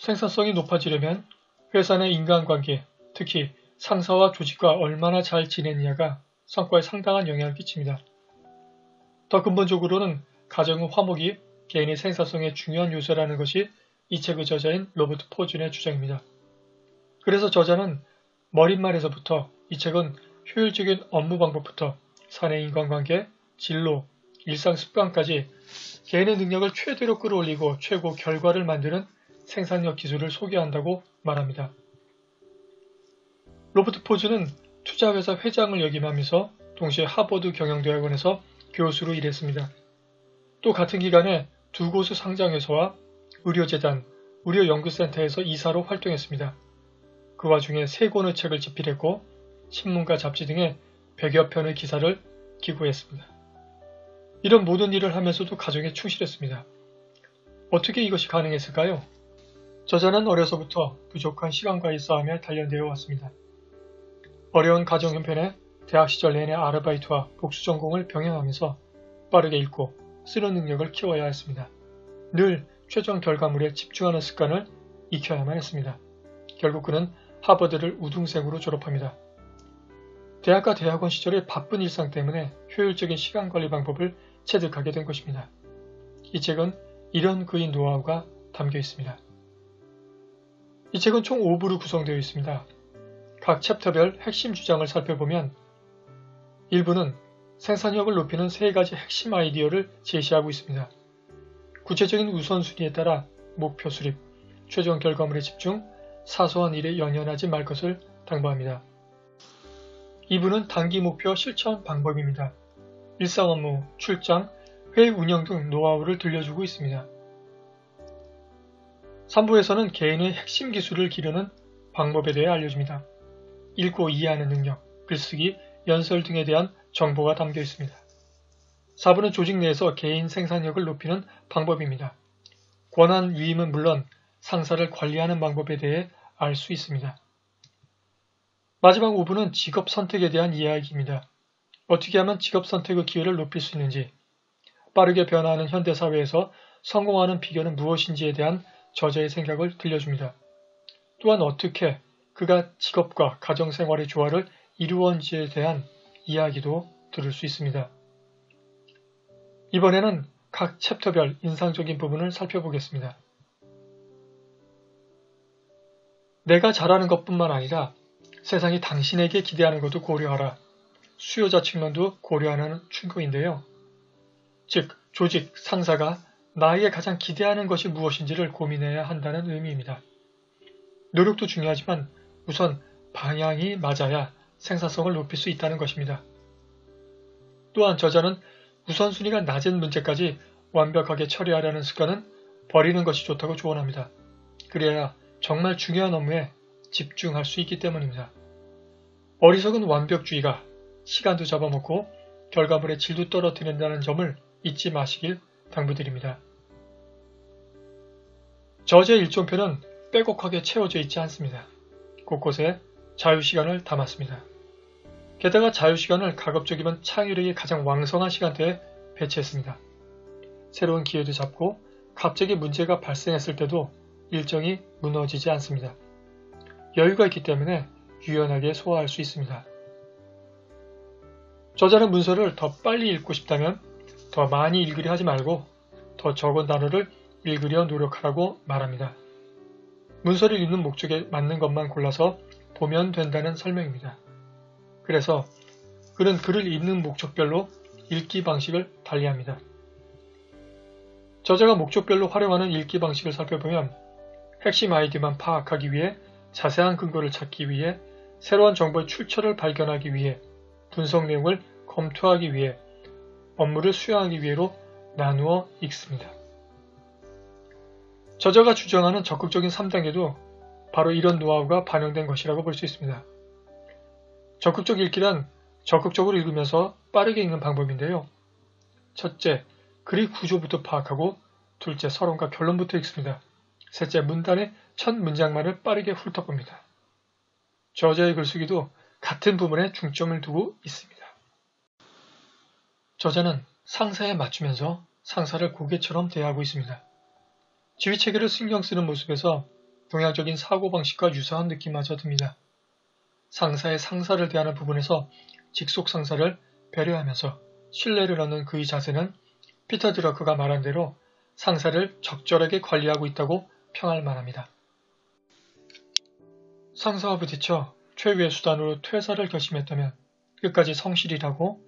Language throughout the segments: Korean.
생산성이 높아지려면 회사 내 인간관계, 특히 상사와 조직과 얼마나 잘 지내느냐가 성과에 상당한 영향을 끼칩니다. 더 근본적으로는 가정의 화목이 개인의 생산성의 중요한 요소라는 것이 이 책의 저자인 로버트 포준의 주장입니다. 그래서 저자는 머릿말에서부터 이 책은 효율적인 업무 방법부터 사내 인간관계, 진로, 일상 습관까지 개인의 능력을 최대로 끌어올리고 최고 결과를 만드는 생산력 기술을 소개한다고 말합니다. 로버트 포준은 투자회사 회장을 역임하면서 동시에 하버드 경영대학원에서 교수로 일했습니다. 또 같은 기간에 두 곳의 상장회사와 의료재단, 의료연구센터에서 이사로 활동했습니다. 그 와중에 3권의 책을 집필했고 신문과 잡지 등의 100여 편의 기사를 기고했습니다. 이런 모든 일을 하면서도 가정에 충실했습니다. 어떻게 이것이 가능했을까요? 저자는 어려서부터 부족한 시간과의 싸움에 단련되어 왔습니다. 어려운 가정 형편에 대학 시절 내내 아르바이트와 복수 전공을 병행하면서 빠르게 읽고 쓰는 능력을 키워야 했습니다. 늘 최종 결과물에 집중하는 습관을 익혀야만 했습니다. 결국 그는 하버드를 우등생으로 졸업합니다. 대학과 대학원 시절의 바쁜 일상 때문에 효율적인 시간관리 방법을 체득하게 된 것입니다. 이 책은 이런 그의 노하우가 담겨 있습니다. 이 책은 총 5부로 구성되어 있습니다. 각 챕터별 핵심 주장을 살펴보면 1부는 생산력을 높이는 3가지 핵심 아이디어를 제시하고 있습니다. 구체적인 우선순위에 따라 목표 수립, 최종 결과물에 집중, 사소한 일에 연연하지 말 것을 당부합니다. 2부는 단기 목표 실천 방법입니다. 일상 업무, 출장, 회의 운영 등 노하우를 들려주고 있습니다. 3부에서는 개인의 핵심 기술을 기르는 방법에 대해 알려줍니다. 읽고 이해하는 능력, 글쓰기, 연설 등에 대한 정보가 담겨 있습니다. 4부는 조직 내에서 개인 생산력을 높이는 방법입니다. 권한 위임은 물론 상사를 관리하는 방법에 대해 알 수 있습니다. 마지막 5부는 직업 선택에 대한 이야기입니다. 어떻게 하면 직업 선택의 기회를 높일 수 있는지, 빠르게 변화하는 현대사회에서 성공하는 비결은 무엇인지에 대한 저자의 생각을 들려줍니다. 또한 어떻게 그가 직업과 가정생활의 조화를 이루었는지에 대한 이야기도 들을 수 있습니다. 이번에는 각 챕터별 인상적인 부분을 살펴보겠습니다. 내가 잘하는 것뿐만 아니라 세상이 당신에게 기대하는 것도 고려하라. 수요자 측면도 고려하는 충고인데요. 즉, 조직, 상사가 나에게 가장 기대하는 것이 무엇인지를 고민해야 한다는 의미입니다. 노력도 중요하지만 우선 방향이 맞아야 생산성을 높일 수 있다는 것입니다. 또한 저자는 우선순위가 낮은 문제까지 완벽하게 처리하려는 습관은 버리는 것이 좋다고 조언합니다. 그래야 정말 중요한 업무에 집중할 수 있기 때문입니다. 어리석은 완벽주의가 시간도 잡아먹고 결과물의 질도 떨어뜨린다는 점을 잊지 마시길 당부드립니다. 저자의 일정표는 빼곡하게 채워져 있지 않습니다. 곳곳에 자유시간을 담았습니다. 게다가 자유시간을 가급적이면 창의력이 가장 왕성한 시간대에 배치했습니다. 새로운 기회도 잡고 갑자기 문제가 발생했을 때도 일정이 무너지지 않습니다. 여유가 있기 때문에 유연하게 소화할 수 있습니다. 저자는 문서를 더 빨리 읽고 싶다면 더 많이 읽으려 하지 말고 더 적은 단어를 읽으려 노력하라고 말합니다. 문서를 읽는 목적에 맞는 것만 골라서 보면 된다는 설명입니다. 그래서 그는 글을 읽는 목적별로 읽기 방식을 달리합니다. 저자가 목적별로 활용하는 읽기 방식을 살펴보면 핵심 아이디어만 파악하기 위해 자세한 근거를 찾기 위해 새로운 정보의 출처를 발견하기 위해 분석 내용을 검토하기 위해 업무를 수행하기 위해로 나누어 읽습니다. 저자가 주장하는 적극적인 3단계도 바로 이런 노하우가 반영된 것이라고 볼 수 있습니다. 적극적 읽기란 적극적으로 읽으면서 빠르게 읽는 방법인데요. 첫째, 글의 구조부터 파악하고 둘째, 서론과 결론부터 읽습니다. 셋째, 문단의 첫 문장만을 빠르게 훑어봅니다. 저자의 글쓰기도 같은 부분에 중점을 두고 있습니다. 저자는 상사에 맞추면서 상사를 고객처럼 대하고 있습니다. 지휘체계를 신경 쓰는 모습에서 동양적인 사고방식과 유사한 느낌마저 듭니다. 상사의 상사를 대하는 부분에서 직속 상사를 배려하면서 신뢰를 얻는 그의 자세는 피터 드러크가 말한 대로 상사를 적절하게 관리하고 있다고 평할 만합니다. 상사와 부딪혀 최후의 수단으로 퇴사를 결심했다면 끝까지 성실히라고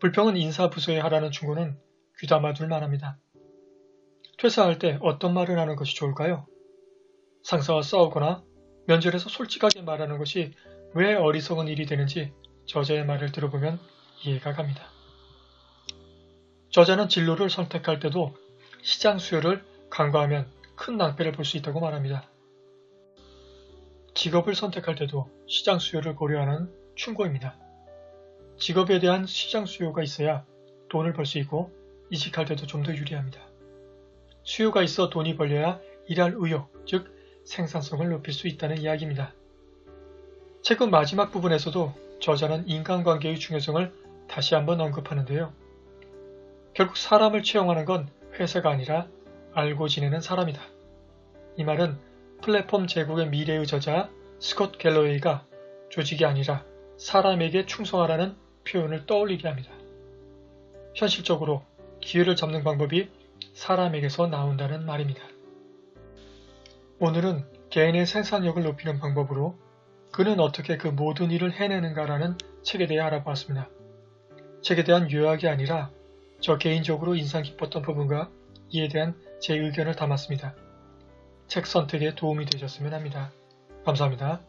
불평은 인사부서에 하라는 충고는 귀담아 둘 만합니다. 퇴사할 때 어떤 말을 하는 것이 좋을까요? 상사와 싸우거나 면접에서 솔직하게 말하는 것이 왜 어리석은 일이 되는지 저자의 말을 들어보면 이해가 갑니다. 저자는 진로를 선택할 때도 시장 수요를 간과하면 큰 낭패를 볼 수 있다고 말합니다. 직업을 선택할 때도 시장 수요를 고려하는 충고입니다. 직업에 대한 시장 수요가 있어야 돈을 벌 수 있고 이직할 때도 좀 더 유리합니다. 수요가 있어 돈이 벌려야 일할 의욕, 즉 생산성을 높일 수 있다는 이야기입니다. 책은 마지막 부분에서도 저자는 인간관계의 중요성을 다시 한번 언급하는데요. 결국 사람을 채용하는 건 회사가 아니라 알고 지내는 사람이다. 이 말은 플랫폼 제국의 미래의 저자 스콧 갤러웨이가 조직이 아니라 사람에게 충성하라는 표현을 떠올리게 합니다. 현실적으로 기회를 잡는 방법이 사람에게서 나온다는 말입니다. 오늘은 개인의 생산력을 높이는 방법으로 그는 어떻게 그 모든 일을 해내는가라는 책에 대해 알아보았습니다. 책에 대한 요약이 아니라 저 개인적으로 인상 깊었던 부분과 이에 대한 제 의견을 담았습니다. 책 선택에 도움이 되셨으면 합니다. 감사합니다.